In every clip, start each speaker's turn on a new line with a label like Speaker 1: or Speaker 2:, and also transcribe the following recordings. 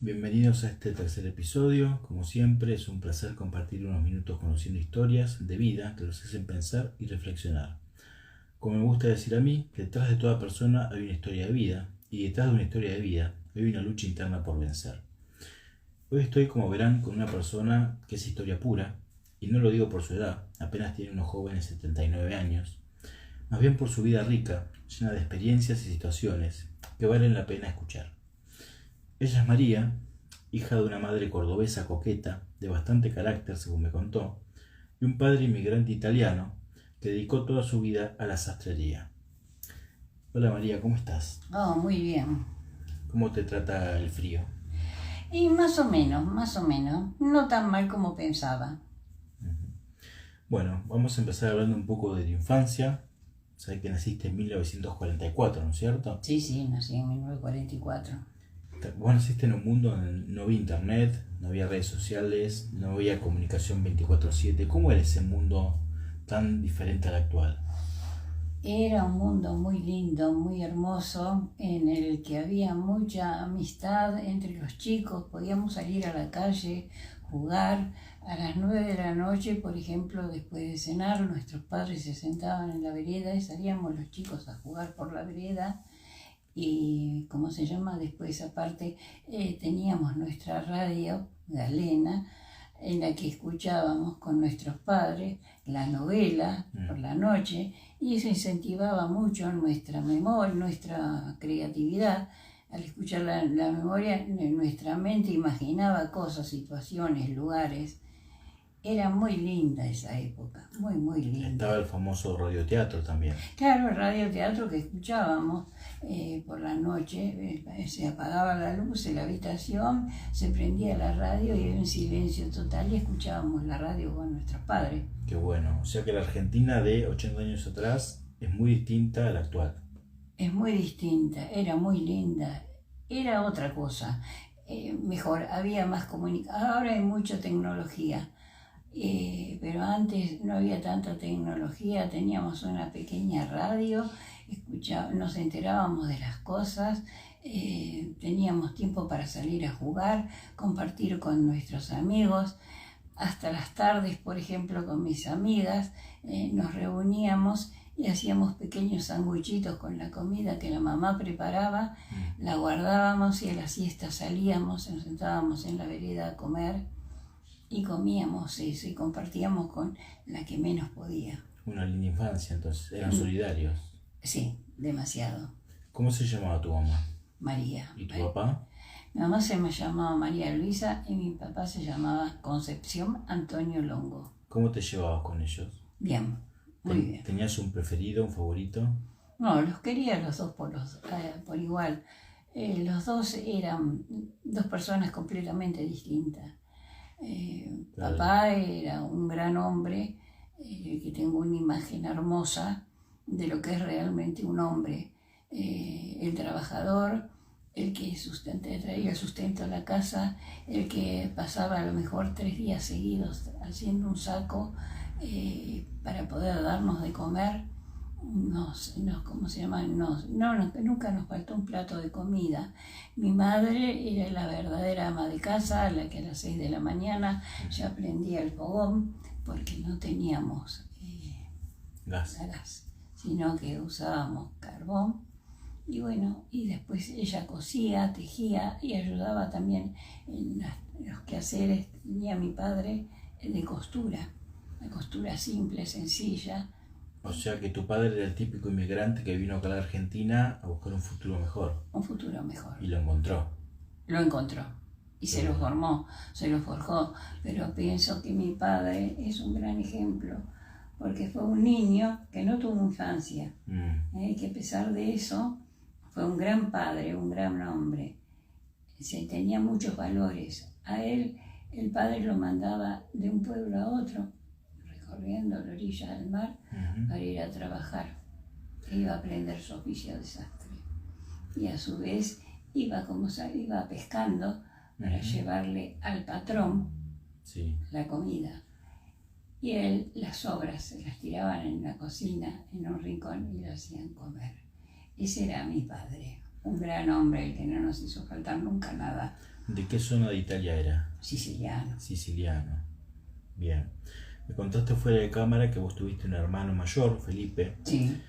Speaker 1: Bienvenidos a este tercer episodio. Como siempre, es un placer compartir unos minutos conociendo historias de vida que los hacen pensar y reflexionar. Como me gusta decir a mí, que detrás de toda persona hay una historia de vida, y detrás de una historia de vida hay una lucha interna por vencer. Hoy estoy, como verán, con una persona que es historia pura, y no lo digo por su edad, apenas tiene unos jóvenes 79 años, más bien por su vida rica, llena de experiencias y situaciones que valen la pena escuchar. Ella es María, hija de una madre cordobesa coqueta, de bastante carácter según me contó, y un padre inmigrante italiano que dedicó toda su vida a la sastrería. Hola María, ¿cómo estás?
Speaker 2: Oh, muy bien.
Speaker 1: ¿Cómo te trata el frío?
Speaker 2: Y más o menos. No tan mal como pensaba.
Speaker 1: Bueno, vamos a empezar hablando un poco de tu infancia. Sabes que naciste en 1944, ¿no es cierto?
Speaker 2: Sí, nací en 1944.
Speaker 1: Vos naciste en un mundo donde no había internet, no había redes sociales, no había comunicación 24/7. ¿Cómo era ese mundo tan diferente al actual?
Speaker 2: Era un mundo muy lindo, muy hermoso, en el que había mucha amistad entre los chicos. Podíamos salir a la calle, jugar. A las 9 de la noche, por ejemplo, después de cenar, nuestros padres se sentaban en la vereda y salíamos los chicos a jugar por la vereda. Y, ¿cómo se llama? Después, aparte, teníamos nuestra radio, Galena, en la que escuchábamos con nuestros padres la novela por la noche, y eso incentivaba mucho nuestra memoria, nuestra creatividad. Al escuchar la memoria, nuestra mente imaginaba cosas, situaciones, lugares. Era muy linda esa época, muy linda.
Speaker 1: Estaba el famoso radioteatro también.
Speaker 2: Claro, el radioteatro que escuchábamos por la noche, se apagaba la luz en la habitación, se prendía la radio y era un silencio total y escuchábamos la radio con nuestros padres.
Speaker 1: Qué bueno. O sea que la Argentina de 80 años atrás es muy distinta a la actual.
Speaker 2: Es muy distinta, era muy linda, era otra cosa. Mejor, había más comunicación. Ahora hay mucha tecnología. Pero antes no había tanta tecnología, teníamos una pequeña radio, nos enterábamos de las cosas, teníamos tiempo para salir a jugar, compartir con nuestros amigos. Hasta las tardes, por ejemplo, con mis amigas, nos reuníamos y hacíamos pequeños sanguchitos con la comida que la mamá preparaba, la guardábamos y a la siesta salíamos, nos sentábamos en la vereda a comer. Y comíamos eso y compartíamos con la que menos podía.
Speaker 1: Una linda infancia, entonces. Eran solidarios.
Speaker 2: Sí, demasiado.
Speaker 1: ¿Cómo se llamaba tu mamá?
Speaker 2: María.
Speaker 1: ¿Y tu papá?
Speaker 2: Mi mamá se me llamaba María Luisa y mi papá se llamaba Concepción Antonio Longo.
Speaker 1: ¿Cómo te llevabas con ellos?
Speaker 2: Bien, muy bien.
Speaker 1: ¿Tenías un preferido, un favorito?
Speaker 2: No, los quería los dos por igual. Los dos eran dos personas completamente distintas.
Speaker 1: Claro.
Speaker 2: Papá era un gran hombre, que tengo una imagen hermosa de lo que es realmente un hombre, el trabajador, el que traía el sustento a la casa, el que pasaba a lo mejor 3 días seguidos haciendo un saco para poder darnos de comer. ¿Cómo se llama? Nunca nos faltó un plato de comida. Mi madre era la verdadera ama de casa, la que a las 6 de la mañana ya prendía el fogón, porque no teníamos gas, sino que usábamos carbón. Y bueno, y después ella cosía, tejía y ayudaba también en los quehaceres. Tenía mi padre de costura, una costura simple, sencilla.
Speaker 1: O sea que tu padre era el típico inmigrante que vino acá a la Argentina a buscar un futuro mejor.
Speaker 2: Un futuro mejor.
Speaker 1: Y lo encontró.
Speaker 2: Lo encontró. Y se lo formó, se lo forjó. Pero pienso que mi padre es un gran ejemplo, porque fue un niño que no tuvo infancia. Que a pesar de eso, fue un gran padre, un gran hombre. Tenía muchos valores. A él, el padre lo mandaba de un pueblo a otro, recorriendo la orilla del mar para ir a trabajar. Iba a aprender su oficio de sastre. Y a su vez iba pescando para llevarle al patrón la comida. Y él las sobras se las tiraban en la cocina, en un rincón, y lo hacían comer. Ese era mi padre, un gran hombre, el que no nos hizo faltar nunca nada.
Speaker 1: ¿De qué zona de Italia era?
Speaker 2: Siciliano.
Speaker 1: Siciliano. Bien. Me contaste fuera de cámara que vos tuviste un hermano mayor, Felipe.
Speaker 2: Sí.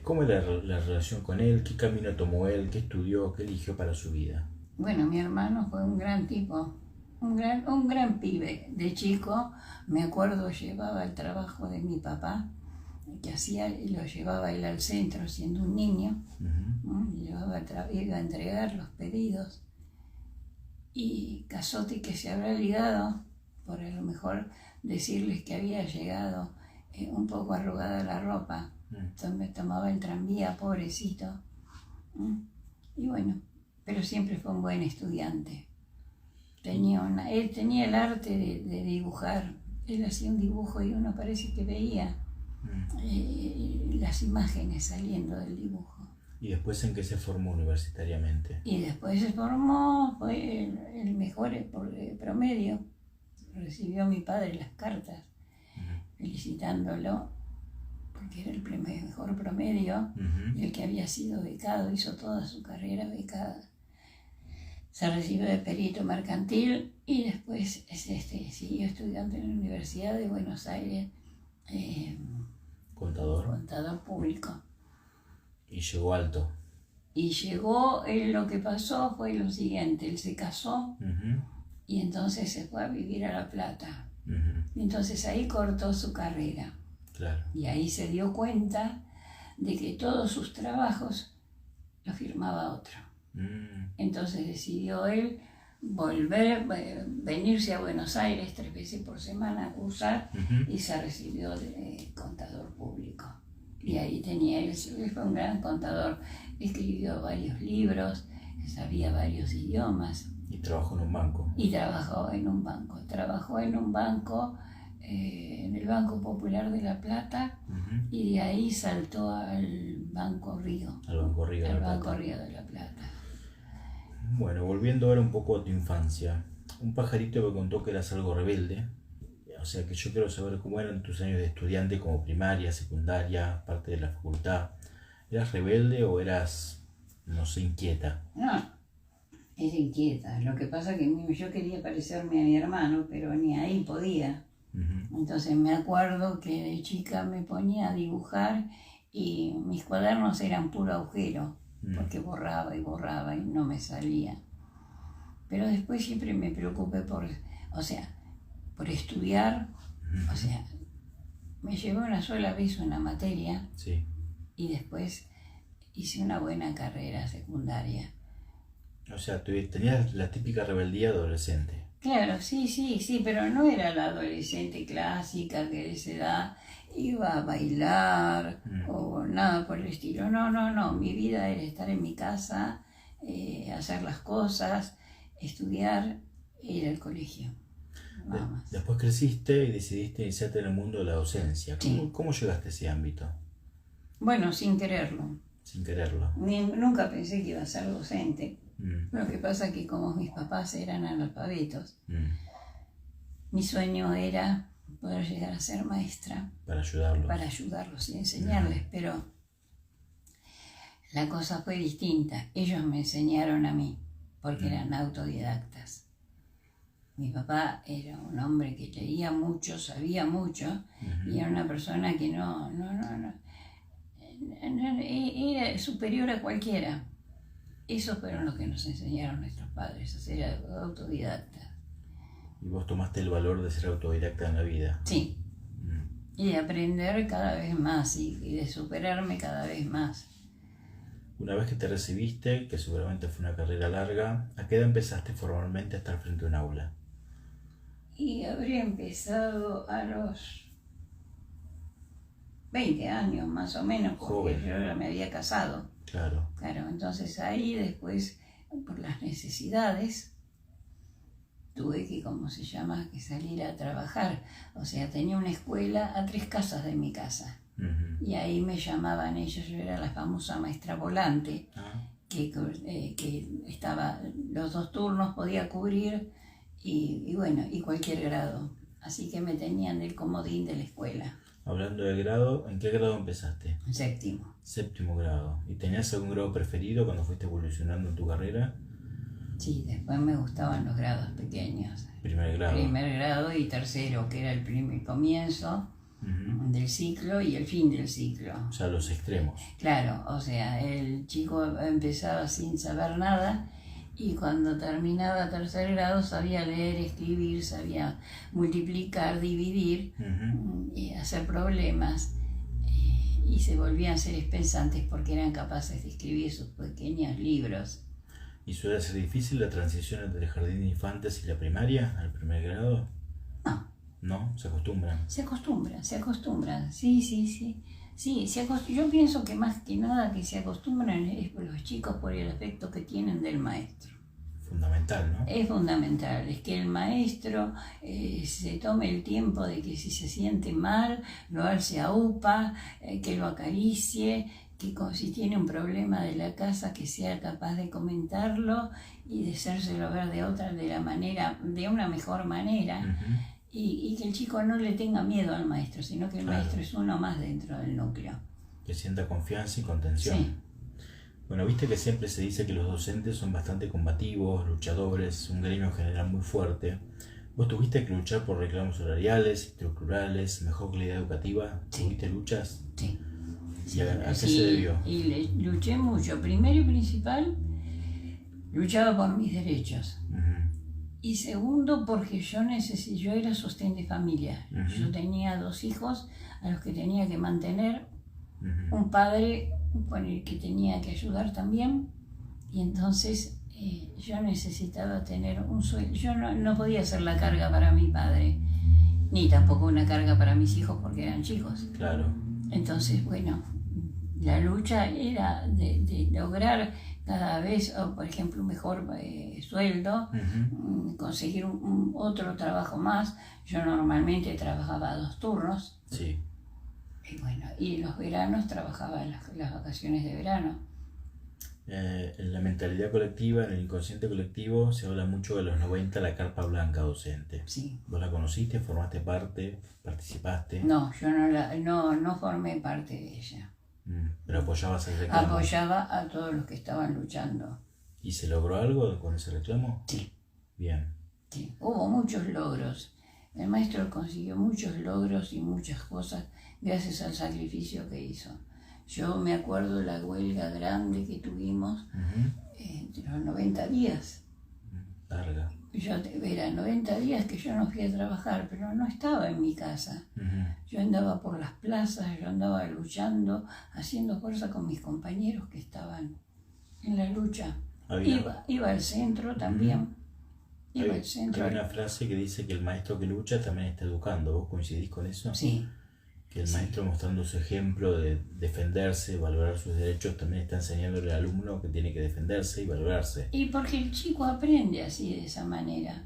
Speaker 1: ¿Cómo era la relación con él? ¿Qué camino tomó él? ¿Qué estudió? ¿Qué eligió para su vida?
Speaker 2: Bueno, mi hermano fue un gran tipo, un gran pibe. De chico, me acuerdo, llevaba el trabajo de mi papá, que hacía, y lo llevaba él al centro siendo un niño. Iba a entregar los pedidos. Y Casotti, que se habrá ligado, por a lo mejor decirles que había llegado un poco arrugada la ropa. Entonces tomaba el tranvía, pobrecito. Y bueno, pero siempre fue un buen estudiante. Él tenía el arte de dibujar. Él hacía un dibujo y uno parece que veía las imágenes saliendo del dibujo.
Speaker 1: ¿Y después en qué se formó universitariamente?
Speaker 2: Y después se formó, fue el mejor promedio. Recibió mi padre las cartas felicitándolo porque era el mejor promedio, y el que había sido becado, hizo toda su carrera becada. Se recibió de perito mercantil y después siguió estudiando en la Universidad de Buenos Aires, contador público.
Speaker 1: Y llegó alto.
Speaker 2: Y llegó, lo que pasó fue lo siguiente, él se casó y entonces se fue a vivir a La Plata. Y entonces ahí cortó su carrera.
Speaker 1: Claro.
Speaker 2: Y ahí se dio cuenta de que todos sus trabajos los firmaba otro. Entonces decidió él volver, venirse a Buenos Aires 3 veces por semana a cursar y se recibió de contador público. Y ahí él fue un gran contador, escribió varios libros, sabía varios idiomas.
Speaker 1: ¿Y trabajó en un banco?
Speaker 2: Y trabajó en un banco, en el Banco Popular de La Plata, y de ahí saltó al Banco Río.
Speaker 1: Al Banco Río de La Plata.
Speaker 2: Banco Río de La Plata.
Speaker 1: Bueno, volviendo ahora un poco a tu infancia. Un pajarito me contó que eras algo rebelde. O sea que yo quiero saber cómo eran tus años de estudiante, como primaria, secundaria, parte de la facultad. ¿Eras rebelde o eras, no sé, inquieta?
Speaker 2: No, era inquieta. Lo que pasa es que yo quería parecerme a mi hermano, pero ni ahí podía. Entonces me acuerdo que de chica me ponía a dibujar y mis cuadernos eran puro agujero, porque borraba y no me salía. Pero después siempre me preocupé por estudiar. O sea, me llevé una sola vez una materia,
Speaker 1: sí,
Speaker 2: y después hice una buena carrera secundaria.
Speaker 1: O sea, tenías la típica rebeldía adolescente.
Speaker 2: Claro, sí, pero no era la adolescente clásica que de esa edad iba a bailar o nada por el estilo. No, mi vida era estar en mi casa, hacer las cosas, estudiar e ir al colegio. Nada más.
Speaker 1: Después creciste y decidiste iniciarte en el mundo de la docencia. ¿Cómo llegaste a ese ámbito?
Speaker 2: Bueno, sin quererlo.
Speaker 1: Sin quererlo.
Speaker 2: Nunca pensé que iba a ser docente. Lo que pasa es que como mis papás eran analfabetos, mi sueño era poder llegar a ser maestra.
Speaker 1: Para ayudarlos.
Speaker 2: Para ayudarlos y enseñarles, pero la cosa fue distinta. Ellos me enseñaron a mí, porque eran autodidactas. Mi papá era un hombre que leía mucho, sabía mucho, y era una persona que era superior a cualquiera. Esos fueron los que nos enseñaron nuestros padres, a ser autodidactas.
Speaker 1: ¿Y vos tomaste el valor de ser autodidacta en la vida?
Speaker 2: Sí. Y de aprender cada vez más y de superarme cada vez más.
Speaker 1: Una vez que te recibiste, que seguramente fue una carrera larga, ¿a qué edad empezaste formalmente a estar frente a un aula?
Speaker 2: Y habría empezado a los 20 años más o menos, porque joven. Yo ya me había casado.
Speaker 1: Claro,
Speaker 2: entonces ahí después, por las necesidades, tuve que, que salir a trabajar. O sea, tenía una escuela a 3 casas de mi casa. Y ahí me llamaban ellos, yo era la famosa maestra volante, que estaba los 2 turnos, podía cubrir, y cualquier grado. Así que me tenían del comodín de la escuela.
Speaker 1: Hablando de grado, ¿en qué grado empezaste?
Speaker 2: En 7º.
Speaker 1: 7º grado. ¿Y tenías algún grado preferido cuando fuiste evolucionando en tu carrera?
Speaker 2: Sí, después me gustaban los grados pequeños.
Speaker 1: Primer grado.
Speaker 2: Primer grado y tercero, que era el primer comienzo del ciclo y el fin del ciclo.
Speaker 1: O sea, los extremos.
Speaker 2: Claro, o sea, el chico empezaba sin saber nada y cuando terminaba tercer grado sabía leer, escribir, sabía multiplicar, dividir y hacer problemas. Y se volvían seres pensantes porque eran capaces de escribir sus pequeños libros.
Speaker 1: ¿Y suele ser difícil la transición entre el jardín de infantes y la primaria, al primer grado?
Speaker 2: No.
Speaker 1: ¿No? ¿Se acostumbran?
Speaker 2: Se acostumbran, sí. Sí, yo pienso que más que nada que se acostumbran es por los chicos por el aspecto que tienen del maestro.
Speaker 1: Fundamental, ¿no?
Speaker 2: Es fundamental, es que el maestro se tome el tiempo de que si se siente mal, lo alce a UPA, que lo acaricie, que si tiene un problema de la casa, que sea capaz de comentarlo y de hacérselo ver de una mejor manera. Y que el chico no le tenga miedo al maestro, sino que el maestro es uno más dentro del núcleo.
Speaker 1: Que sienta confianza y contención.
Speaker 2: Sí.
Speaker 1: Bueno, viste que siempre se dice que los docentes son bastante combativos, luchadores, un gremio general muy fuerte. ¿Vos tuviste que luchar por reclamos salariales, estructurales, mejor calidad educativa?
Speaker 2: Sí.
Speaker 1: ¿Tuviste luchas?
Speaker 2: Sí.
Speaker 1: ¿Y a qué se debió?
Speaker 2: Y luché mucho. Primero y principal, luchaba por mis derechos. Y segundo, porque yo era sostén de familia. Yo tenía 2 hijos a los que tenía que mantener, un padre con el que tenía que ayudar también, y entonces yo necesitaba tener un sueldo. Yo no podía ser la carga para mi padre, ni tampoco una carga para mis hijos porque eran chicos.
Speaker 1: Claro.
Speaker 2: Entonces, bueno, la lucha era de lograr cada vez, por ejemplo, un mejor sueldo, conseguir otro trabajo más. Yo normalmente trabajaba 2 turnos.
Speaker 1: Sí.
Speaker 2: Y bueno, y los veranos trabajaba las vacaciones de verano.
Speaker 1: En la mentalidad colectiva, en el inconsciente colectivo, se habla mucho de los 90, la carpa blanca docente.
Speaker 2: Sí.
Speaker 1: ¿Vos la conociste? ¿Formaste parte? ¿Participaste?
Speaker 2: No, yo no formé parte de ella.
Speaker 1: Pero apoyabas el reclamo.
Speaker 2: Apoyaba a todos los que estaban luchando.
Speaker 1: ¿Y se logró algo con ese reclamo?
Speaker 2: Sí.
Speaker 1: Bien.
Speaker 2: Sí, hubo muchos logros. El maestro consiguió muchos logros y muchas cosas gracias al sacrificio que hizo. Yo me acuerdo de la huelga grande que tuvimos entre los 90 días.
Speaker 1: Larga.
Speaker 2: Era 90 días que yo no fui a trabajar, pero no estaba en mi casa. Yo andaba por las plazas, yo andaba luchando, haciendo fuerza con mis compañeros que estaban en la lucha. Iba al centro también. Iba al centro.
Speaker 1: Hay una frase que dice que el maestro que lucha también está educando. ¿Vos coincidís con eso?
Speaker 2: Sí.
Speaker 1: Que el maestro, mostrando su ejemplo de defenderse, valorar sus derechos, también está enseñándole al alumno que tiene que defenderse y valorarse.
Speaker 2: Y porque el chico aprende así, de esa manera.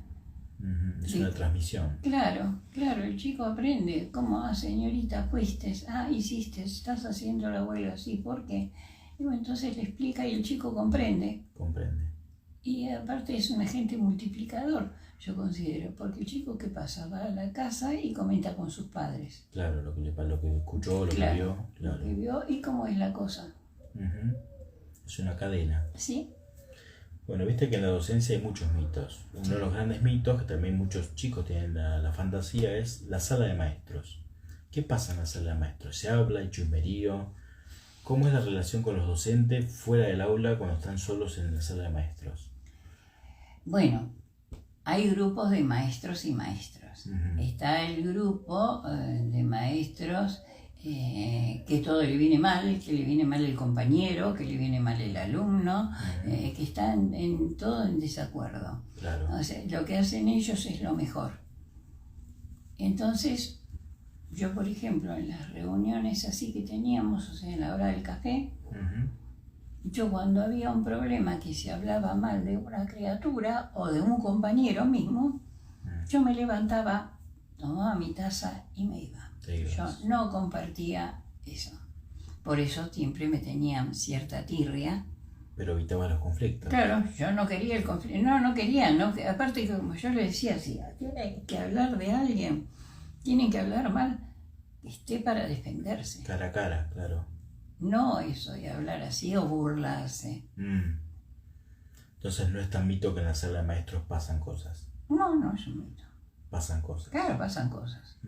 Speaker 1: Es una transmisión.
Speaker 2: Claro, el chico aprende. ¿Cómo? Señorita, fuiste, hiciste, estás haciendo la huelga así, ¿por qué? Y bueno, entonces le explica y el chico comprende.
Speaker 1: Comprende.
Speaker 2: Y aparte es un agente multiplicador, yo considero, porque el chico, ¿qué pasa? Va a la casa y comenta con sus padres.
Speaker 1: Claro, lo que escuchó, lo que vio. Claro.
Speaker 2: Lo que vio y cómo es la cosa.
Speaker 1: Es una cadena.
Speaker 2: Sí.
Speaker 1: Bueno, viste que en la docencia hay muchos mitos. Uno de los grandes mitos, que también muchos chicos tienen la fantasía, es la sala de maestros. ¿Qué pasa en la sala de maestros? ¿Se habla? ¿Hay chusmerío? ¿Cómo es la relación con los docentes fuera del aula cuando están solos en la sala de maestros?
Speaker 2: Bueno, hay grupos de maestros y maestros. Está el grupo de maestros que todo le viene mal, que le viene mal el compañero, que le viene mal el alumno, que están todo en desacuerdo.
Speaker 1: Claro.
Speaker 2: O sea, lo que hacen ellos es lo mejor. Entonces, yo por ejemplo, en las reuniones así que teníamos, o sea, en la hora del café, yo cuando había un problema que se hablaba mal de una criatura o de un compañero mismo, yo me levantaba, tomaba mi taza y me iba. Yo no compartía eso. Por eso siempre me tenían cierta tirria.
Speaker 1: Pero evitaba los conflictos.
Speaker 2: Claro, yo no quería el conflicto. No quería. Aparte, como yo le decía, si tienen que hablar de alguien, tienen que hablar mal, esté para defenderse.
Speaker 1: Cara a cara, claro.
Speaker 2: No eso de hablar así o burlarse.
Speaker 1: Entonces no es tan mito que en la sala de maestros pasan cosas.
Speaker 2: No, no es un mito.
Speaker 1: Pasan cosas.
Speaker 2: Claro, pasan cosas.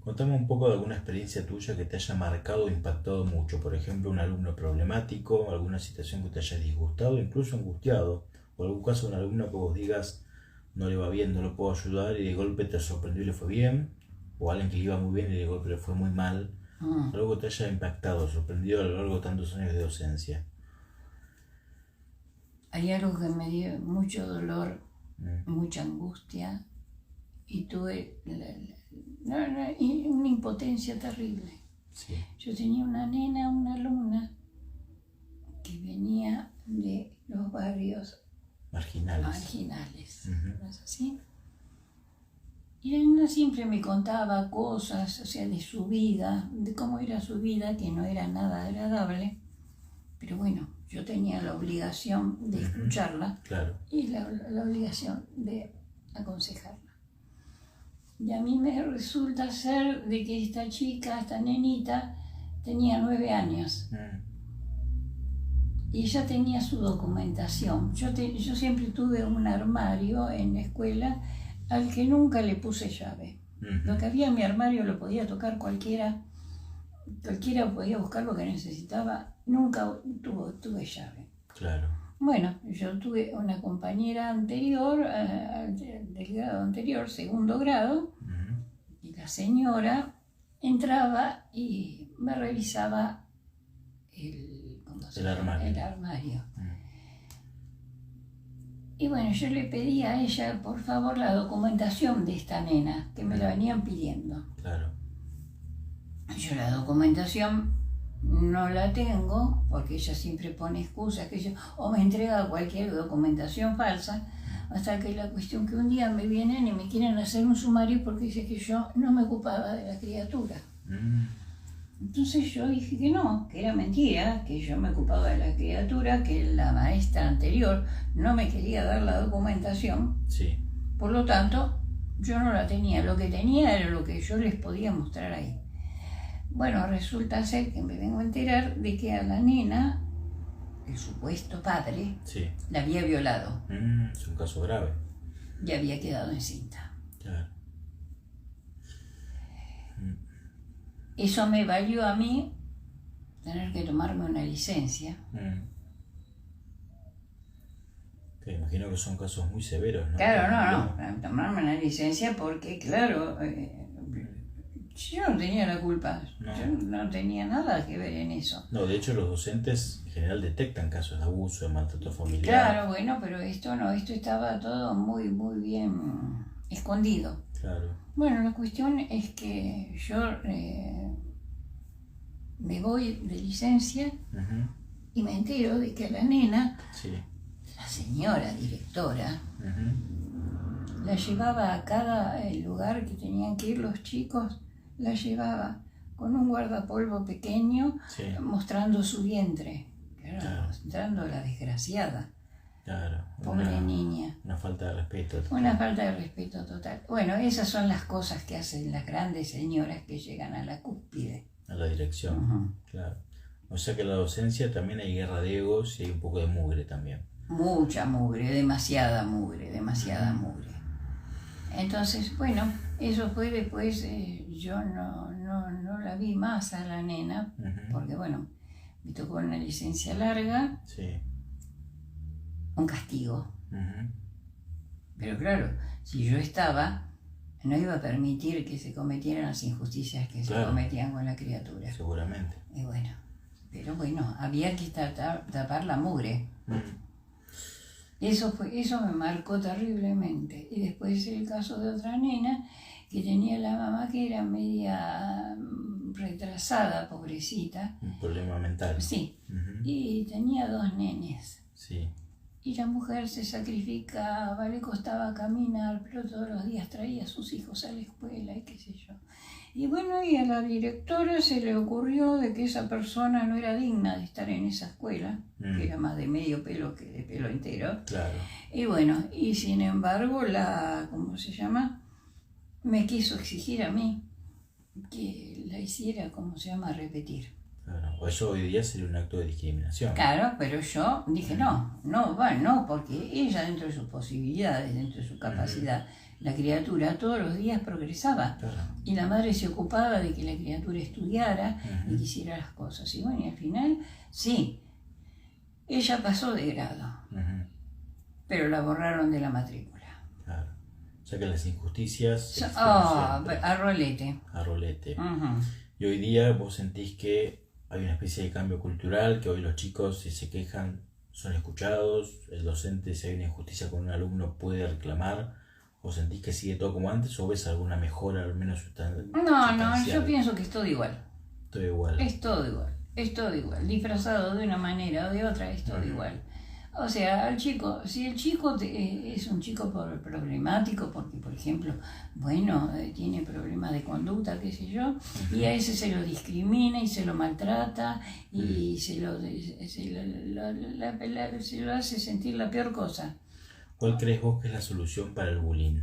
Speaker 1: Contame un poco de alguna experiencia tuya que te haya marcado o impactado mucho. Por ejemplo, un alumno problemático, alguna situación que te haya disgustado, incluso angustiado. O algún caso de un alumno que vos digas, no le va bien, no lo puedo ayudar, y de golpe te sorprendió y le fue bien. O alguien que le iba muy bien y de golpe le fue muy mal. Algo que te haya impactado, sorprendido a lo largo de tantos años de docencia.
Speaker 2: Hay algo que me dio mucho dolor, mucha angustia, y tuve una impotencia terrible.
Speaker 1: Sí.
Speaker 2: Yo tenía una nena, una alumna, que venía de los barrios marginales. ¿No es así? Y la nena siempre me contaba cosas, o sea, de su vida, de cómo era su vida, que no era nada agradable. Pero bueno, yo tenía la obligación de escucharla,
Speaker 1: claro,
Speaker 2: y la obligación de aconsejarla. Y a mí me resulta ser de que esta chica, esta nenita, tenía 9 años. Y ella tenía su documentación. Yo siempre tuve un armario en la escuela al que nunca le puse llave. Lo que había en mi armario lo podía tocar cualquiera podía buscar lo que necesitaba, nunca tuve llave.
Speaker 1: Claro.
Speaker 2: Bueno, yo tuve una compañera anterior, del grado anterior, segundo grado, y la señora entraba y me revisaba el armario. Y bueno, yo le pedí a ella, por favor, la documentación de esta nena, que me la venían pidiendo.
Speaker 1: Claro.
Speaker 2: Yo la documentación no la tengo, porque ella siempre pone excusas, o me entrega cualquier documentación falsa, hasta que la cuestión que un día me vienen y me quieren hacer un sumario porque dice que yo no me ocupaba de la criatura. Entonces yo dije que no, que era mentira, que yo me ocupaba de la criatura, que la maestra anterior no me quería dar la documentación.
Speaker 1: Sí.
Speaker 2: Por lo tanto, yo no la tenía. Lo que tenía era lo que yo les podía mostrar ahí. Bueno, resulta ser que me vengo a enterar de que a la nena, el supuesto padre, la había violado.
Speaker 1: Es un caso grave.
Speaker 2: Y había quedado encinta.
Speaker 1: Claro.
Speaker 2: Eso me valió a mí tener que tomarme una licencia.
Speaker 1: Te imagino que son casos muy severos, ¿no?
Speaker 2: Claro, no, tomarme una licencia porque, claro, yo no tenía la culpa, yo no tenía nada que ver en eso.
Speaker 1: No, de hecho los docentes en general detectan casos de abuso, de maltrato familiar.
Speaker 2: Claro, bueno, pero esto no, esto estaba todo muy, muy bien escondido.
Speaker 1: Claro.
Speaker 2: Bueno, la cuestión es que yo me voy de licencia y me entero de que a la nena, la señora directora, la llevaba a cada lugar que tenían que ir los chicos, la llevaba con un guardapolvo pequeño mostrando su vientre, mostrando a la desgraciada.
Speaker 1: Claro.
Speaker 2: Pobre niña.
Speaker 1: Una falta de respeto.
Speaker 2: Una falta de respeto total. Bueno, esas son las cosas que hacen las grandes señoras que llegan a la cúspide.
Speaker 1: A la dirección, claro. O sea que en la docencia también hay guerra de egos y hay un poco de mugre también.
Speaker 2: Mucha mugre, demasiada mugre. Entonces, bueno, eso fue después, yo no la vi más a la nena, porque bueno, me tocó una licencia larga. Un castigo. Pero claro, si yo estaba, no iba a permitir que se cometieran las injusticias que se cometían con la criatura.
Speaker 1: Seguramente.
Speaker 2: Y bueno, pero bueno, había que tapar la mugre. Eso me marcó terriblemente. Y después el caso de otra nena que tenía la mamá que era media retrasada, pobrecita.
Speaker 1: Un problema mental.
Speaker 2: Sí. Y tenía 2 nenes.
Speaker 1: Sí.
Speaker 2: Y la mujer se sacrificaba, le costaba caminar, pero todos los días traía a sus hijos a la escuela y qué sé yo. Y bueno, y a la directora se le ocurrió de que esa persona no era digna de estar en esa escuela, que era más de medio pelo que de pelo entero.
Speaker 1: Claro.
Speaker 2: Y bueno, y sin embargo ¿cómo se llama? Me quiso exigir a mí que la hiciera, repetir.
Speaker 1: Claro. O eso hoy día sería un acto de discriminación.
Speaker 2: Claro, pero yo dije, no, porque ella dentro de sus posibilidades, dentro de su capacidad, la criatura todos los días progresaba.
Speaker 1: Claro.
Speaker 2: Y la madre se ocupaba de que la criatura estudiara y que hiciera las cosas. Y bueno, y al final, sí, ella pasó de grado, pero la borraron de la matrícula.
Speaker 1: Claro. O sea que las injusticias se
Speaker 2: a rolete.
Speaker 1: A rolete. Y hoy día vos sentís que hay una especie de cambio cultural, que hoy los chicos, si se quejan, son escuchados, el docente, si hay una injusticia con un alumno, puede reclamar, o sentís que sigue todo como antes, o ves alguna mejora, al menos sustancial.
Speaker 2: No, yo pienso que es todo igual.
Speaker 1: Todo igual.
Speaker 2: Es todo igual, disfrazado de una manera o de otra, es todo igual. O sea, al chico, si el chico es un chico problemático, porque por ejemplo, bueno, tiene problemas de conducta, qué sé yo, y a ese se lo discrimina y se lo maltrata y se lo hace sentir la peor cosa.
Speaker 1: ¿Cuál crees vos que es la solución para el bullying?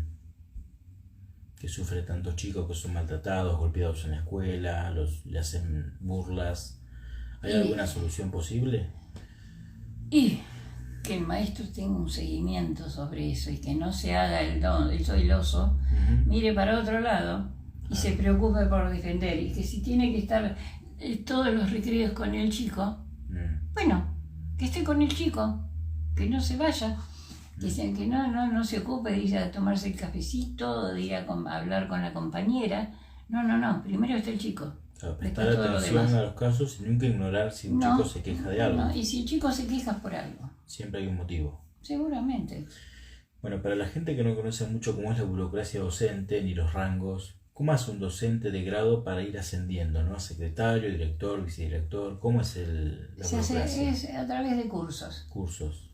Speaker 1: Que sufre tantos chicos que son maltratados, golpeados en la escuela, le hacen burlas. ¿Hay alguna solución posible?
Speaker 2: Y que el maestro tenga un seguimiento sobre eso y que no se haga el soiloso, mire para otro lado y se preocupe por defender, y que si tiene que estar todos los recreos con el chico, bueno, que esté con el chico, que no se vaya, que no se ocupe de ir a tomarse el cafecito, de ir a hablar con la compañera. No, primero está el chico.
Speaker 1: Claro, prestar atención a los casos y nunca ignorar si un chico se queja de algo.
Speaker 2: Y si el chico se queja por algo.
Speaker 1: Siempre hay un motivo.
Speaker 2: Seguramente.
Speaker 1: Bueno, para la gente que no conoce mucho cómo es la burocracia docente ni los rangos, ¿cómo hace un docente de grado para ir ascendiendo, ¿no? Secretario, director, vicedirector, ¿cómo es la burocracia?
Speaker 2: Es a través de cursos.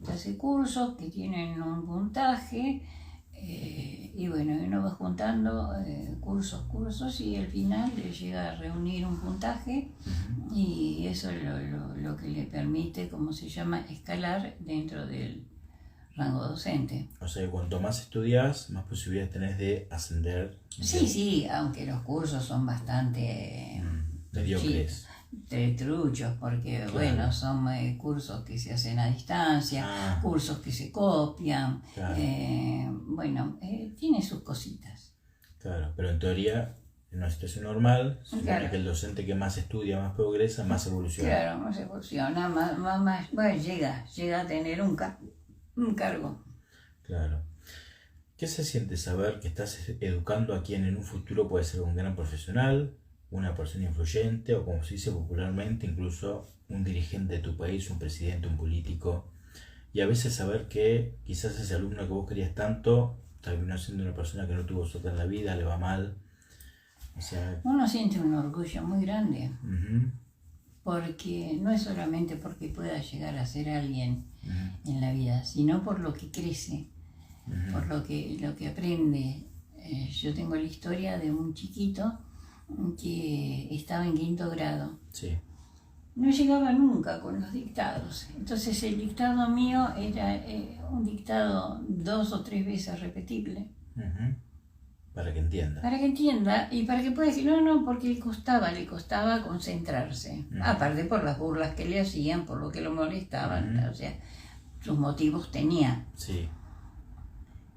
Speaker 2: Se hace cursos que tienen un puntaje. Y bueno, uno va juntando cursos y al final le llega a reunir un puntaje y eso es lo que le permite, como se llama, escalar dentro del rango docente.
Speaker 1: O sea que cuanto más estudias, más posibilidades tenés de ascender.
Speaker 2: Sí, aunque los cursos son bastante
Speaker 1: mediocres.
Speaker 2: Truchos, porque bueno, son cursos que se hacen a distancia, cursos que se copian, tiene sus cositas.
Speaker 1: Claro, pero en teoría, en una situación normal, supone que el docente que más estudia, más progresa, más evoluciona.
Speaker 2: Claro, más evoluciona, más llega a tener un cargo.
Speaker 1: Claro. ¿Qué se siente saber que estás educando a quien en un futuro puede ser un gran profesional, una persona influyente o, como se dice popularmente, incluso un dirigente de tu país, un presidente, un político? Y a veces saber que quizás ese alumno que vos querías tanto terminó siendo una persona que no tuvo suerte en la vida, le va mal. O sea,
Speaker 2: uno siente un orgullo muy grande, porque no es solamente porque pueda llegar a ser alguien en la vida, sino por lo que crece, por lo que aprende. Yo tengo la historia de un chiquito que estaba en 5º grado.
Speaker 1: Sí.
Speaker 2: No llegaba nunca con los dictados. Entonces el dictado mío era un dictado 2 o 3 veces repetible.
Speaker 1: Para que entienda.
Speaker 2: Para que entienda y para que pueda decir, no, porque le costaba concentrarse. Aparte por las burlas que le hacían, por lo que lo molestaban, o sea, sus motivos tenía.
Speaker 1: Sí.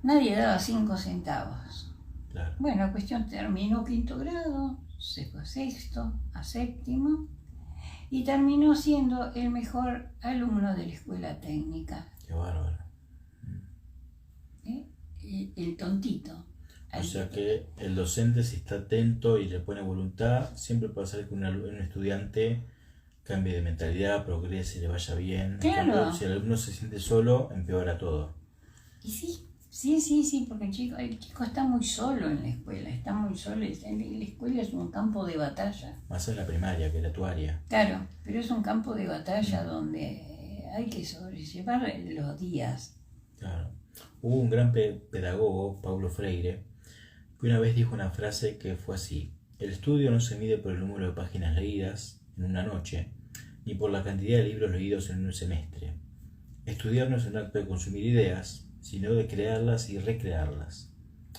Speaker 2: Nadie daba 5 centavos.
Speaker 1: Claro.
Speaker 2: Bueno, la cuestión terminó 5º grado, se fue a 6º, a 7º, y terminó siendo el mejor alumno de la escuela técnica.
Speaker 1: Qué bárbaro.
Speaker 2: El tontito.
Speaker 1: O sea que el docente, si está atento y le pone voluntad, siempre puede hacer que un estudiante cambie de mentalidad, progrese y le vaya bien.
Speaker 2: Claro.
Speaker 1: En cambio, si el alumno se siente solo, empeora todo.
Speaker 2: Y sí, porque el chico está muy solo en la escuela, está muy solo. La escuela es un campo de batalla.
Speaker 1: Más en la primaria, que era tu área.
Speaker 2: Claro, pero es un campo de batalla donde hay que sobrellevar los días.
Speaker 1: Claro. Hubo un gran pedagogo, Paulo Freire, que una vez dijo una frase que fue así: el estudio no se mide por el número de páginas leídas en una noche, ni por la cantidad de libros leídos en un semestre. Estudiar no es un acto de consumir ideas, sino de crearlas y recrearlas.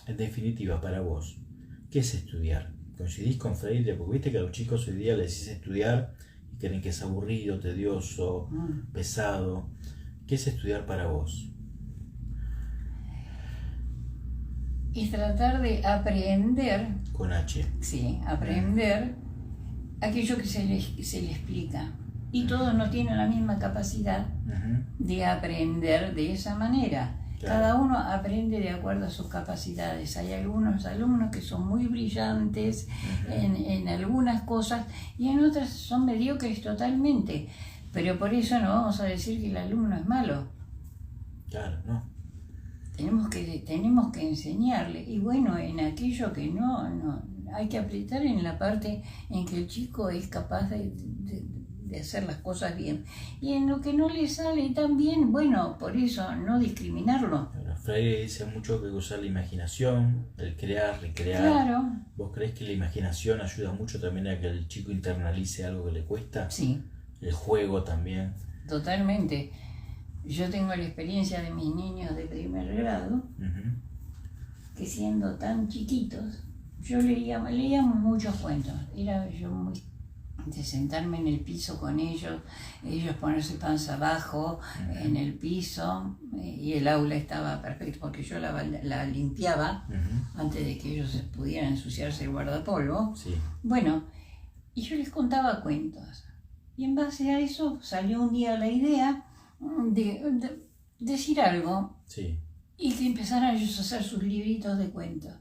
Speaker 1: En definitiva, para vos, ¿qué es estudiar? ¿Coincidís con Freire? Porque viste que a los chicos hoy día les decís estudiar y y creen que es aburrido, tedioso, pesado. ¿Qué es estudiar para vos?
Speaker 2: Es tratar de aprender,
Speaker 1: Con H.
Speaker 2: sí, aprender aquello que se le explica. Y todos no tienen la misma capacidad de aprender de esa manera.
Speaker 1: Claro.
Speaker 2: Cada uno aprende de acuerdo a sus capacidades. Hay algunos alumnos que son muy brillantes en algunas cosas y en otras son mediocres totalmente. Pero por eso no vamos a decir que el alumno es malo.
Speaker 1: Claro, ¿no?
Speaker 2: Tenemos que enseñarle. Y bueno, en aquello que no hay que apretar en la parte en que el chico es capaz de hacer las cosas bien. Y en lo que no le sale tan bien, bueno, por eso no discriminarlo.
Speaker 1: Bueno, Freire dice mucho que usar la imaginación, el crear, recrear.
Speaker 2: Claro.
Speaker 1: ¿Vos creés que la imaginación ayuda mucho también a que el chico internalice algo que le cuesta?
Speaker 2: Sí.
Speaker 1: El juego también.
Speaker 2: Totalmente. Yo tengo la experiencia de mis niños de primer grado, que siendo tan chiquitos, yo leíamos muchos cuentos. Era yo muy de sentarme en el piso con ellos ponerse panza abajo en el piso, y el aula estaba perfecto porque yo la limpiaba antes de que ellos pudieran ensuciarse el guardapolvo.
Speaker 1: Sí.
Speaker 2: Bueno, y yo les contaba cuentos. Y en base a eso salió un día la idea de decir algo,
Speaker 1: Sí.
Speaker 2: y que empezaran ellos a hacer sus libritos de cuentos.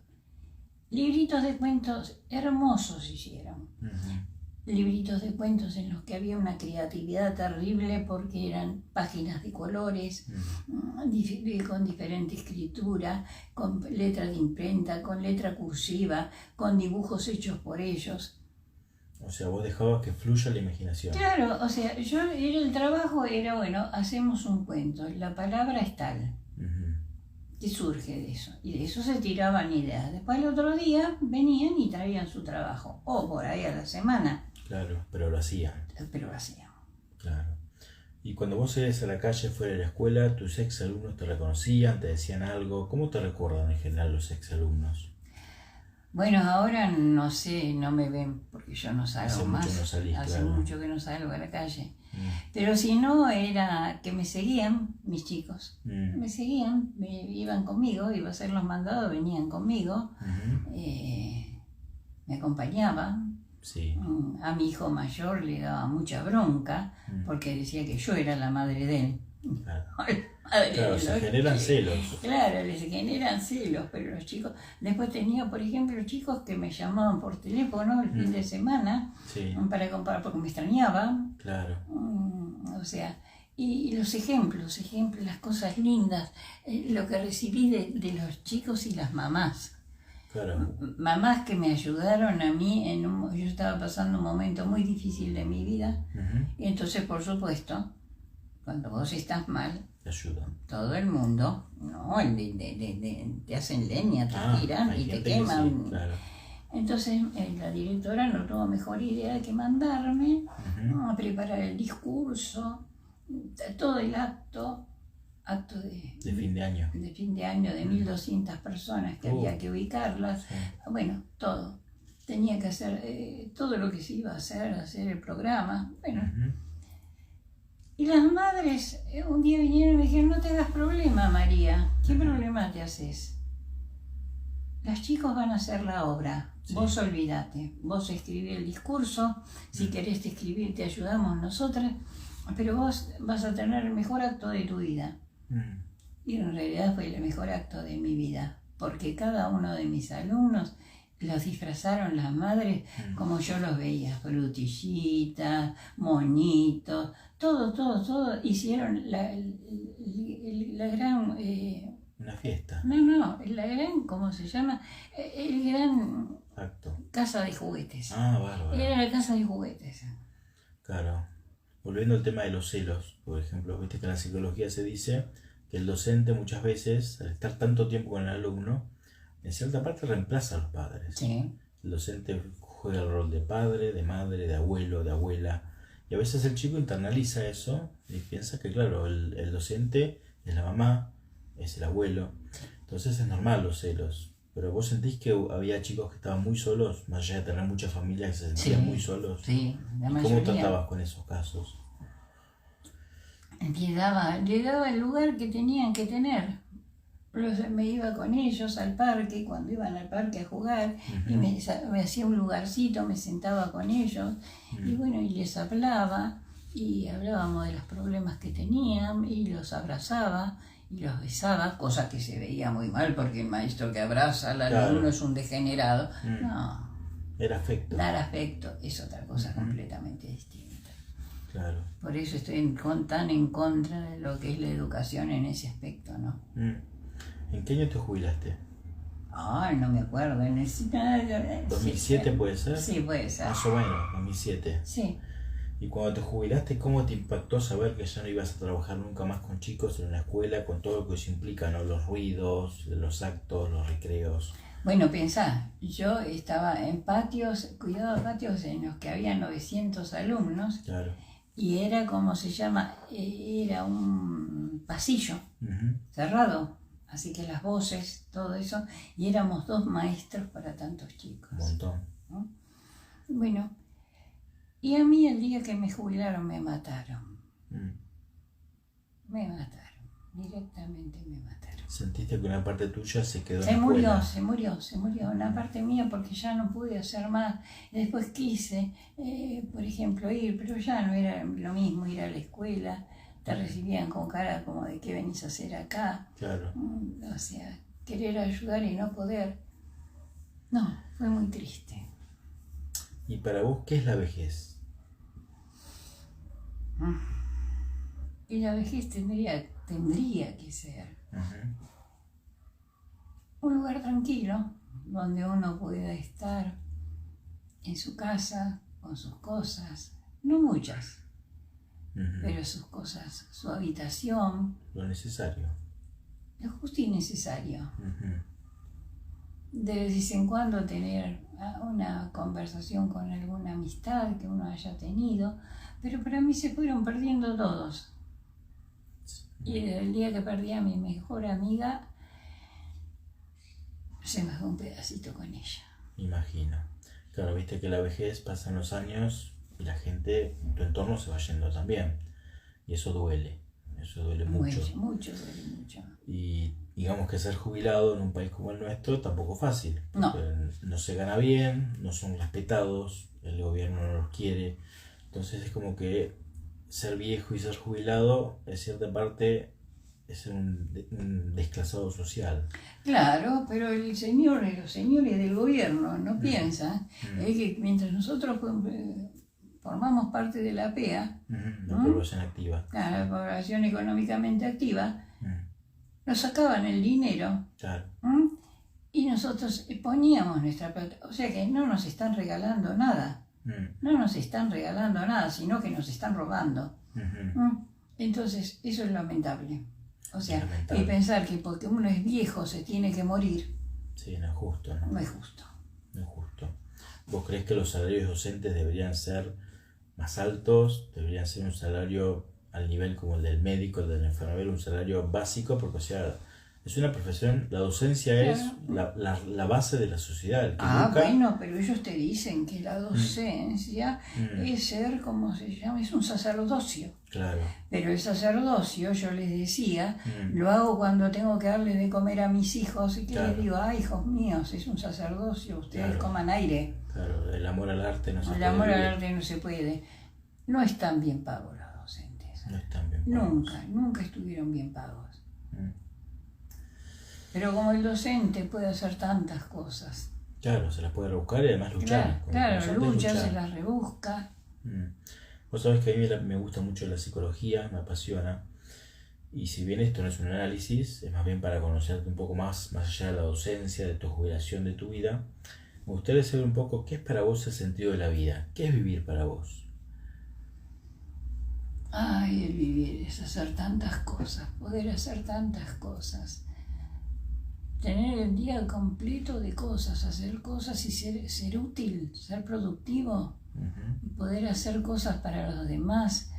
Speaker 2: Libritos de cuentos hermosos hicieron. Libritos de cuentos en los que había una creatividad terrible porque eran páginas de colores, con diferente escritura, con letra de imprenta, con letra cursiva, con dibujos hechos por ellos.
Speaker 1: O sea, vos dejabas que fluya la imaginación.
Speaker 2: Claro, o sea, el trabajo era, bueno, hacemos un cuento, la palabra es tal. ¿Qué surge de eso? Y de eso se tiraban ideas. Después el otro día venían y traían su trabajo, o por ahí a la semana.
Speaker 1: Claro, pero lo hacían.
Speaker 2: Pero lo hacían.
Speaker 1: Claro. Y cuando vos salías a la calle fuera de la escuela, tus exalumnos te reconocían, te decían algo. ¿Cómo te recuerdan en general los exalumnos?
Speaker 2: Bueno, ahora no sé, no me ven porque yo no salgo más.
Speaker 1: Hace mucho no salís,
Speaker 2: Hace
Speaker 1: claro.
Speaker 2: mucho que no salgo a la calle. Pero si no, era que me seguían mis chicos. Me seguían, iban conmigo, iba a hacer los mandados, venían conmigo, me acompañaban.
Speaker 1: Sí.
Speaker 2: A mi hijo mayor le daba mucha bronca porque decía que yo era la madre de él.
Speaker 1: Claro, se generan celos.
Speaker 2: Claro, les generan celos, pero los chicos... Después tenía, por ejemplo, chicos que me llamaban por teléfono el fin de semana para comprar, porque me extrañaban.
Speaker 1: Claro.
Speaker 2: O sea, y los ejemplos, las cosas lindas, lo que recibí de los chicos y las mamás.
Speaker 1: Claro.
Speaker 2: Mamás que me ayudaron a mí, yo estaba pasando un momento muy difícil de mi vida, y entonces, por supuesto, cuando vos estás mal,
Speaker 1: te ayudan.
Speaker 2: Todo el mundo, no, te hacen leña, te tiran y te queman.
Speaker 1: Sí, claro.
Speaker 2: Entonces la directora no tuvo mejor idea que mandarme a preparar el discurso, todo el acto de
Speaker 1: fin de año.
Speaker 2: De fin de año de 1200 personas que había que ubicarlas. Sí. Bueno, todo. Tenía que hacer todo lo que se iba a hacer el programa. Bueno. Y las madres un día vinieron y me dijeron: no te hagas problema, María. ¿Qué problema te haces? Los chicos van a hacer la obra. Sí. Vos olvídate. Vos escribí el discurso. Si querés escribir, te ayudamos nosotras. Pero vos vas a tener el mejor acto de tu vida. Y en realidad fue el mejor acto de mi vida. Porque cada uno de mis alumnos los disfrazaron las madres como yo los veía. Frutillitas, monitos, todo. Hicieron la gran...
Speaker 1: una fiesta.
Speaker 2: No, la gran, ¿cómo se llama? El gran...
Speaker 1: acto.
Speaker 2: Casa de juguetes.
Speaker 1: Ah, bárbaro.
Speaker 2: Era la casa de juguetes.
Speaker 1: Claro. Volviendo al tema de los celos, por ejemplo, viste que en la psicología se dice que el docente muchas veces, al estar tanto tiempo con el alumno, en cierta parte reemplaza a los padres.
Speaker 2: Sí.
Speaker 1: El docente juega el rol de padre, de madre, de abuelo, de abuela. Y a veces el chico internaliza eso y piensa que, claro, el docente es la mamá, es el abuelo. Entonces es normal los celos. Pero vos sentís que había chicos que estaban muy solos, más allá de tener muchas familias que se sentían muy solos.
Speaker 2: Sí, la
Speaker 1: ¿Y
Speaker 2: mayoría.
Speaker 1: cómo tratabas con esos casos?
Speaker 2: Le daba el lugar que tenían que tener. Me iba con ellos al parque, cuando iban al parque a jugar, y me hacía un lugarcito, me sentaba con ellos, y bueno, y les hablaba, y hablábamos de los problemas que tenían, y los abrazaba, y los besaba, cosa que se veía muy mal, porque el maestro que abraza al alumno es un degenerado. No.
Speaker 1: Era afecto.
Speaker 2: Dar afecto es otra cosa completamente distinta.
Speaker 1: Claro.
Speaker 2: Por eso estoy tan en contra de lo que es la educación en ese aspecto, ¿no?
Speaker 1: ¿En qué año te jubilaste?
Speaker 2: Ay, no me acuerdo.
Speaker 1: ¿2007 puede ser?
Speaker 2: Sí, puede ser.
Speaker 1: Más o menos, 2007.
Speaker 2: Sí.
Speaker 1: Y cuando te jubilaste, ¿cómo te impactó saber que ya no ibas a trabajar nunca más con chicos en una escuela, con todo lo que eso implica, ¿no? Los ruidos, los actos, los recreos?
Speaker 2: Bueno, pensá, yo estaba en patios, cuidaba patios en los que había 900 alumnos.
Speaker 1: Claro.
Speaker 2: Y era como se llama, era un pasillo cerrado. Así que las voces, todo eso, y éramos 2 maestros para tantos chicos.
Speaker 1: Un montón.
Speaker 2: ¿No? Bueno, y a mí el día que me jubilaron me mataron. Me mataron, directamente me mataron.
Speaker 1: ¿Sentiste que una parte tuya se quedó
Speaker 2: Se
Speaker 1: en la
Speaker 2: murió,
Speaker 1: escuela?
Speaker 2: se murió una parte mía porque ya no pude hacer más. Después quise, por ejemplo, ir, pero ya no era lo mismo ir a la escuela. Te recibían con cara como de qué venís a hacer acá.
Speaker 1: Claro.
Speaker 2: O sea, querer ayudar y no poder. No, fue muy triste.
Speaker 1: ¿Y para vos qué es la vejez?
Speaker 2: Y la vejez tendría que ser un lugar tranquilo donde uno pueda estar en su casa con sus cosas, no muchas. Pero sus cosas, su habitación.
Speaker 1: Lo necesario.
Speaker 2: Lo justo y necesario. De vez en cuando tener una conversación con alguna amistad que uno haya tenido, pero para mí se fueron perdiendo todos. Y el día que perdí a mi mejor amiga, se me fue un pedacito con ella.
Speaker 1: Imagino. Claro, viste que la vejez pasan los años y la gente, tu entorno se va yendo también. Y eso duele mucho.
Speaker 2: Mucho, duele mucho.
Speaker 1: Y digamos que ser jubilado en un país como el nuestro tampoco es fácil.
Speaker 2: No.
Speaker 1: No se gana bien, no son respetados, el gobierno no los quiere. Entonces es como que ser viejo y ser jubilado, en cierta parte, es un desclasado social.
Speaker 2: Claro, pero los señores del gobierno no piensan que mientras nosotros formamos parte de la PEA,
Speaker 1: la población activa.
Speaker 2: La población económicamente activa, nos sacaban el dinero.
Speaker 1: Claro.
Speaker 2: Y nosotros poníamos nuestra plata. O sea que no nos están regalando nada. No nos están regalando nada, sino que nos están robando. Entonces, eso es lamentable. O sea, y pensar que porque uno es viejo se tiene que morir.
Speaker 1: Sí, no es justo, ¿no?
Speaker 2: No es justo.
Speaker 1: No es justo. ¿Vos creés que los salarios docentes deberían ser más altos? ¿Deberían ser un salario al nivel como el del médico, el del enfermero, un salario básico? Porque, o sea, es una profesión, la docencia es la base de la sociedad.
Speaker 2: Bueno, pero ellos te dicen que la docencia es ser, como se llama, es un sacerdocio.
Speaker 1: Claro.
Speaker 2: Pero el sacerdocio, yo les decía, lo hago cuando tengo que darles de comer a mis hijos y que les digo, hijos míos, es un sacerdocio, ustedes coman aire.
Speaker 1: Claro, el amor al arte no se puede.
Speaker 2: El amor al arte no se puede. No están bien pagos los docentes.
Speaker 1: No están bien pagos.
Speaker 2: Nunca estuvieron bien pagos. Pero como el docente puede hacer tantas cosas.
Speaker 1: Claro, se las puede rebuscar y además luchar.
Speaker 2: Claro, lucha, se las rebusca.
Speaker 1: Vos sabés que a mí me gusta mucho la psicología, me apasiona. Y si bien esto no es un análisis, es más bien para conocerte un poco más allá de la docencia, de tu jubilación, de tu vida. Me gustaría saber un poco qué es para vos el sentido de la vida. ¿Qué es vivir para vos?
Speaker 2: El vivir es hacer tantas cosas, poder hacer tantas cosas. Tener el día completo de cosas, hacer cosas y ser útil, ser productivo, y poder hacer cosas para los demás,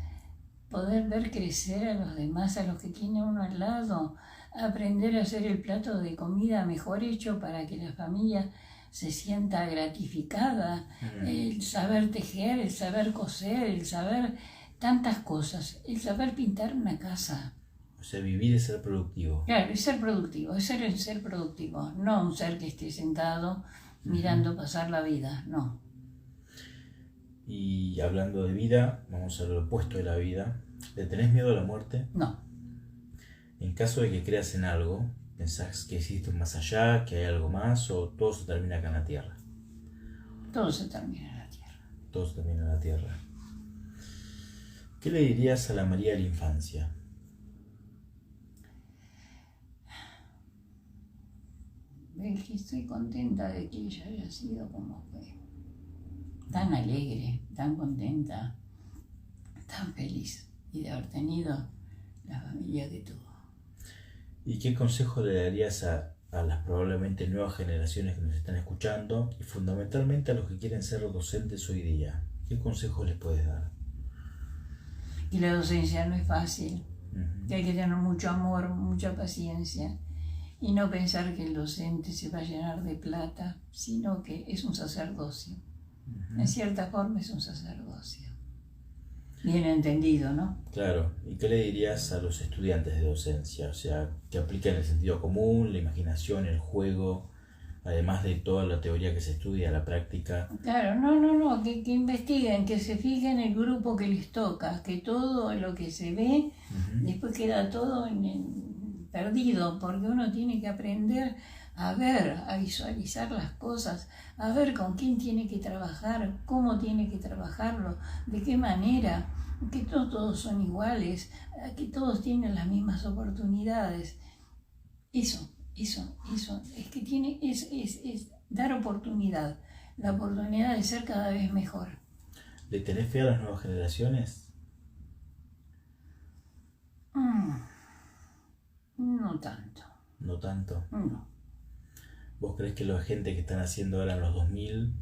Speaker 2: poder ver crecer a los demás, a los que tiene uno al lado, aprender a hacer el plato de comida mejor hecho para que la familia se sienta gratificada, el saber tejer, el saber coser, el saber tantas cosas, el saber pintar una casa.
Speaker 1: O sea, vivir es ser productivo.
Speaker 2: Claro, es ser productivo, es ser el ser productivo, no un ser que esté sentado mirando pasar la vida, no.
Speaker 1: Y hablando de vida, vamos al opuesto de la vida. ¿Le tenés miedo a la muerte?
Speaker 2: No,
Speaker 1: En caso de que creas en algo, ¿pensás que existe un más allá, que hay algo más, o todo se termina acá en la Tierra?
Speaker 2: todo se termina en la tierra.
Speaker 1: Todo se termina en la Tierra. ¿Qué le dirías a la María de la infancia?
Speaker 2: Ves que estoy contenta de que ella haya sido como fue. Tan alegre, tan contenta, tan feliz y de haber tenido la familia que tuvo.
Speaker 1: ¿Y qué consejo le darías a las probablemente nuevas generaciones que nos están escuchando y fundamentalmente a los que quieren ser docentes hoy día? ¿Qué consejos les puedes dar?
Speaker 2: Y la docencia no es fácil,
Speaker 1: Uh-huh.
Speaker 2: que hay que tener mucho amor, mucha paciencia y no pensar que el docente se va a llenar de plata, sino que es un sacerdocio.
Speaker 1: Uh-huh.
Speaker 2: En cierta forma es un sacerdocio. Bien entendido, ¿no?
Speaker 1: Claro, ¿y qué le dirías a los estudiantes de docencia? O sea, que apliquen el sentido común, la imaginación, el juego, además de toda la teoría que se estudia, la práctica.
Speaker 2: Claro, no, que investiguen, que se fijen el grupo que les toca, que todo lo que se ve,
Speaker 1: Uh-huh.
Speaker 2: después queda todo perdido, porque uno tiene que aprender a ver, a visualizar las cosas, a ver con quién tiene que trabajar, cómo tiene que trabajarlo, de qué manera, que no todos son iguales, que todos tienen las mismas oportunidades. Eso, es que tiene, es dar oportunidad, la oportunidad de ser cada vez mejor.
Speaker 1: ¿Le tenés fe a las nuevas generaciones?
Speaker 2: No tanto,
Speaker 1: No tanto.
Speaker 2: no.
Speaker 1: ¿Vos crees que la gente que están haciendo ahora en los 2000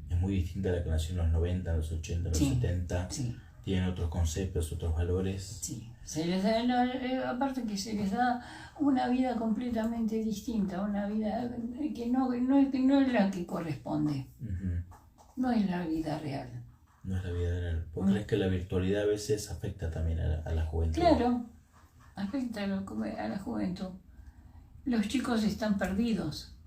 Speaker 1: es muy distinta a la que nació en los 90, en los 80, en los
Speaker 2: Sí,
Speaker 1: 70?
Speaker 2: sí.
Speaker 1: ¿Tienen otros conceptos, otros valores?
Speaker 2: Sí, se les da, aparte que se les da una vida completamente distinta, una vida que no es la que corresponde,
Speaker 1: Uh-huh.
Speaker 2: no es la vida real.
Speaker 1: No es la vida real. ¿Vos crees que la virtualidad a veces afecta también a la juventud?
Speaker 2: Claro, afecta a la juventud. Los chicos están perdidos.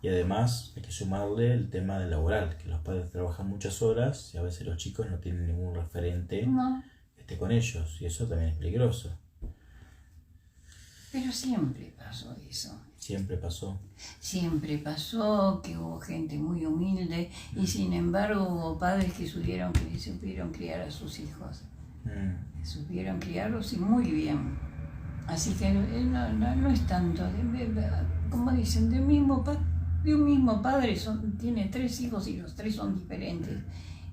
Speaker 1: Y además hay que sumarle el tema del laboral, que los padres trabajan muchas horas y a veces los chicos no tienen ningún referente
Speaker 2: No,
Speaker 1: que esté con ellos, y eso también es peligroso.
Speaker 2: pero siempre pasó eso.
Speaker 1: Siempre pasó.
Speaker 2: Siempre pasó que hubo gente muy humilde y sin embargo hubo padres que supieron criar a sus hijos. Supieron criarlos y muy bien. Así que no es tanto. Como dicen, de un mismo padre tiene 3 hijos y los 3 son diferentes.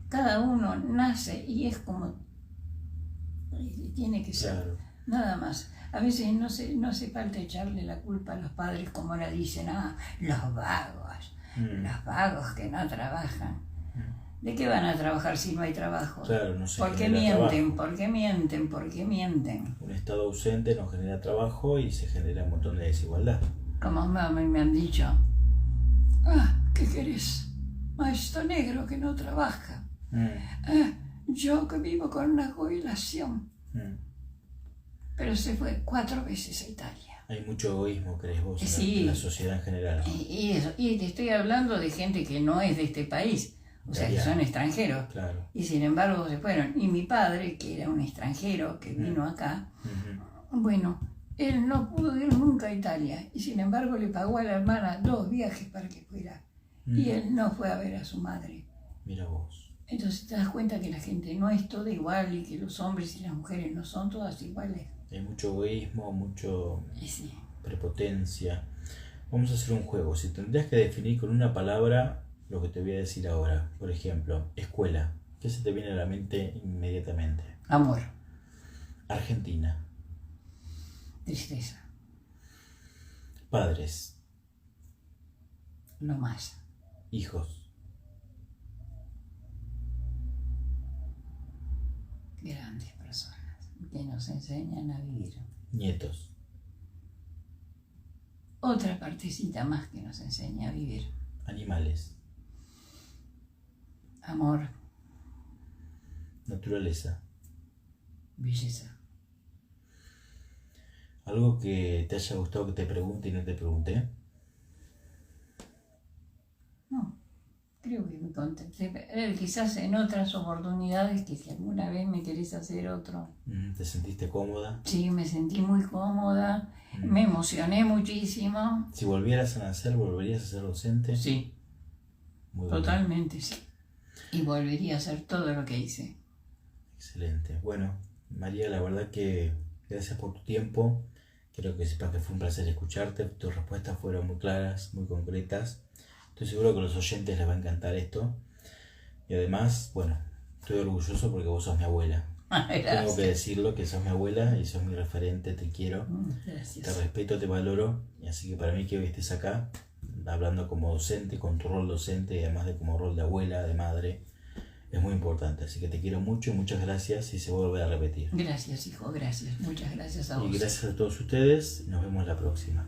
Speaker 2: Cada uno nace y es como tiene que ser.
Speaker 1: Claro.
Speaker 2: Nada más. A veces no hace falta echarle la culpa a los padres como ahora dicen, los vagos que no trabajan. ¿De qué van a trabajar si no hay trabajo?
Speaker 1: Claro, no se
Speaker 2: ¿Por qué
Speaker 1: genera
Speaker 2: mienten?
Speaker 1: trabajo.
Speaker 2: ¿Por qué mienten?
Speaker 1: Un estado ausente no genera trabajo y se genera un montón de desigualdad.
Speaker 2: Como me han dicho, ¿qué querés? Maestro negro que no trabaja. Yo que vivo con una jubilación. Pero se fue 4 veces a Italia.
Speaker 1: Hay mucho egoísmo, ¿crees vos,
Speaker 2: Sí.
Speaker 1: en la sociedad en general?
Speaker 2: Y te estoy hablando de gente que no es de este país, o sea, que son extranjeros.
Speaker 1: Claro.
Speaker 2: Y sin embargo se fueron. Y mi padre, que era un extranjero que vino acá, bueno, él no pudo ir nunca a Italia. Y sin embargo le pagó a la hermana 2 viajes para que fuera. Y él no fue a ver a su madre.
Speaker 1: Mira vos.
Speaker 2: Entonces te das cuenta que la gente no es toda igual y que los hombres y las mujeres no son todas iguales.
Speaker 1: Hay mucho egoísmo, mucho
Speaker 2: Sí.
Speaker 1: prepotencia. Vamos a hacer un juego. Si tendrías que definir con una palabra lo que te voy a decir ahora, por ejemplo, escuela, ¿qué se te viene a la mente inmediatamente?
Speaker 2: Amor.
Speaker 1: Argentina.
Speaker 2: Tristeza.
Speaker 1: Padres.
Speaker 2: No más.
Speaker 1: Hijos.
Speaker 2: Grandes personas que nos enseñan a vivir.
Speaker 1: Nietos.
Speaker 2: otra partecita más que nos enseña a vivir.
Speaker 1: Animales.
Speaker 2: Amor,
Speaker 1: Naturaleza.
Speaker 2: belleza.
Speaker 1: Algo que te haya gustado que te pregunte y no te pregunté.
Speaker 2: No, creo que me contesté. Quizás en otras oportunidades que si alguna vez me querés hacer otro.
Speaker 1: ¿Te sentiste cómoda?
Speaker 2: Sí, me sentí muy cómoda, me emocioné muchísimo.
Speaker 1: Si volvieras a nacer, ¿volverías a ser docente?
Speaker 2: Sí,
Speaker 1: Muy bien.
Speaker 2: totalmente sí. Y volvería a hacer todo lo que hice.
Speaker 1: Excelente. Bueno, María, la verdad que gracias por tu tiempo. Quiero que sepas que fue un placer escucharte. Tus respuestas fueron muy claras, muy concretas. Estoy seguro que a los oyentes les va a encantar esto. Y además, bueno, estoy orgulloso porque vos sos mi abuela. Tengo que decirlo, que sos mi abuela y sos mi referente, te quiero.
Speaker 2: Gracias.
Speaker 1: Te respeto, te valoro. Y así que para mí que hoy estés acá, hablando como docente, con tu rol docente y además de como rol de abuela, de madre, es muy importante. Así que te quiero mucho y muchas gracias y se va a volver a repetir.
Speaker 2: Gracias, hijo, gracias. Muchas gracias a vos.
Speaker 1: Y gracias a todos ustedes. Nos vemos la próxima.